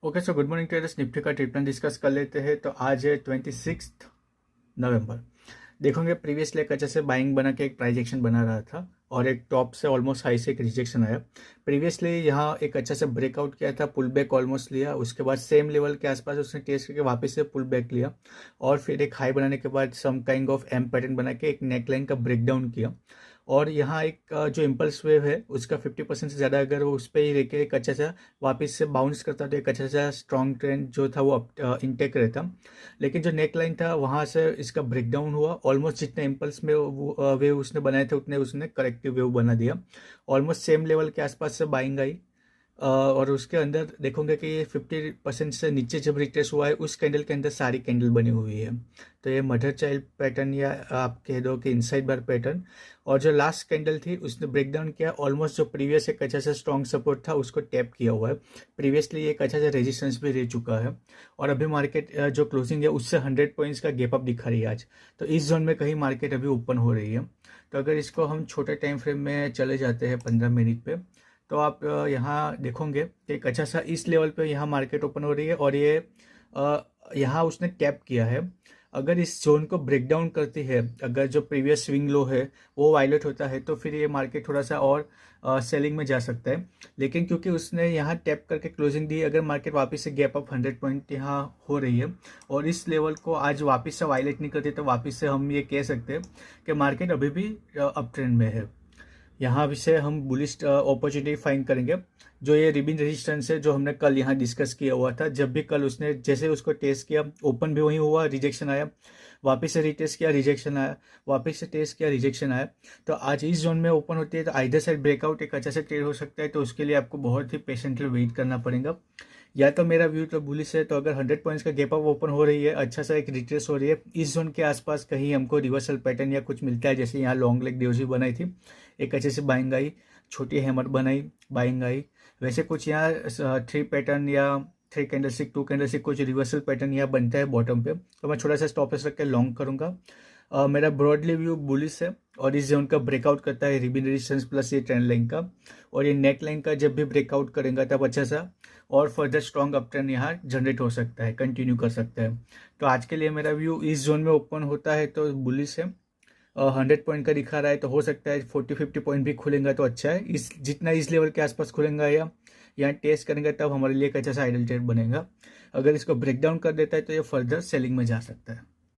Okay so good morning traders. Nifty का triple discuss कर लेते हैं। तो आज है 26 नवंबर। देखोगे प्रीवियसली एक अच्छे से बाइंग बना के एक प्राइस एक्शन बना रहा था और एक टॉप से ऑलमोस्ट हाई से एक रिजेक्शन आया। प्रीवियसली यहाँ एक अच्छा से ब्रेकआउट किया था, पुल बैक ऑलमोस्ट लिया, उसके बाद सेम लेवल के आसपास उसने टेस्ट करके वापस से पुल बैक लिया और फिर एक हाई बनाने के बाद some kind of M pattern बना के एक नेकलाइन का ब्रेकडाउन किया। और यहाँ एक जो इम्पल्स वेव है उसका 50% से ज़्यादा अगर वो उस पर ही लेके एक अच्छा सा वापस से बाउंस करता तो एक अच्छा सा स्ट्रॉन्ग ट्रेंड जो था वो इंटेक रहता। लेकिन जो नेक लाइन था वहाँ से इसका ब्रेकडाउन हुआ। ऑलमोस्ट जितने इम्पल्स में वेव उसने बनाए थे उतने उसने करेक्टिव वेव बना दिया। ऑलमोस्ट सेम लेवल के आसपास से बाइंग आई। और उसके अंदर देखोगे कि ये 50% से नीचे जब रिट्रेस हुआ है उस कैंडल के अंदर सारी कैंडल बनी हुई है। तो ये मदर चाइल्ड पैटर्न या आप कह दो कि इनसाइड बार पैटर्न। और जो लास्ट कैंडल थी उसने ब्रेकडाउन किया, ऑलमोस्ट जो प्रीवियस एक अच्छा सा स्ट्रॉन्ग सपोर्ट था उसको टैप किया हुआ है। प्रीवियसली एक अच्छा सा रेजिस्टेंस भी रह चुका है और अभी मार्केट जो क्लोजिंग है उससे 100 पॉइंट्स का गैप अप दिखा रही है आज। तो इस जोन में कहीं मार्केट अभी ओपन हो रही है। तो अगर इसको हम छोटे टाइम फ्रेम में चले जाते हैं 15 मिनट पे, तो आप यहाँ देखोगे कि एक अच्छा सा इस लेवल पे यहाँ मार्केट ओपन हो रही है और ये यहाँ उसने टैप किया है। अगर इस जोन को ब्रेक डाउन करती है, अगर जो प्रीवियस स्विंग लो है वो वायलेट होता है तो फिर ये मार्केट थोड़ा सा और सेलिंग में जा सकता है। लेकिन क्योंकि उसने यहाँ टैप करके क्लोजिंग दी, अगर मार्केट वापस से गैप अप 100 पॉइंट यहाँ हो रही है और इस लेवल को आज वापस से वायलेट नहीं करती तो वापस से हम ये कह सकते हैं कि मार्केट अभी भी अप ट्रेंड में है। यहाँ से हम बुलिश अपॉर्चुनिटी फाइंड करेंगे। जो ये रिबिन रेजिस्टेंस है जो हमने कल यहाँ डिस्कस किया हुआ था, जब भी कल उसने जैसे उसको टेस्ट किया ओपन भी वही हुआ, रिजेक्शन आया, वापस से रीटेस्ट किया, रिजेक्शन आया, वापस से टेस्ट किया, रिजेक्शन आया। तो आज इस जोन में ओपन होती है तो आइदर साइड ब्रेकआउट एक अच्छा से ट्रेड हो सकता है। तो उसके लिए आपको बहुत ही पेशेंटली वेट करना पड़ेगा। या तो मेरा व्यू तो बुलिश है, तो अगर 100 पॉइंट्स का गैप अप ओपन हो रही है, अच्छा सा एक रिट्रेस हो रही है, इस जोन के आसपास कहीं हमको रिवर्सल पैटर्न या कुछ मिलता है, जैसे यहाँ लॉन्ग लेग डोजी बनाई थी, एक अच्छे से बाइंग आई, छोटी हैमर बनाई, बाइंग आई, वैसे कुछ यहाँ 3 पैटर्न या 3 कैंडलस्टिक 2 कैंडलस्टिक कुछ रिवर्सल पैटर्न यहाँ बनता है बॉटम पे, तो मैं छोटा सा स्टॉपेज रख के लॉन्ग करूँगा। मेरा ब्रॉडली व्यू बुलिश है और इस जोन का ब्रेकआउट करता है रिबिन रेजिस्टेंस प्लस ये ट्रेंड लाइन का, और ये नेक लाइन का जब भी ब्रेकआउट करेगा तब अच्छा सा और फर्दर स्ट्रॉन्ग अप ट्रेंड यहाँ जनरेट हो सकता है, कंटिन्यू कर सकता है। तो आज के लिए मेरा व्यू इस जोन में ओपन होता है तो बुलिश है। 100 पॉइंट का दिखा रहा है तो हो सकता है 40-50 पॉइंट भी खुलेगा तो अच्छा है। इस जितना इस लेवल के आसपास खुलेगा या यहाँ टेस्ट करेंगे तब हमारे लिए एक अच्छा सा आइडल ट्रेड बनेगा। अगर इसको ब्रेक डाउन कर देता है तो ये फर्दर सेलिंग में जा सकता है।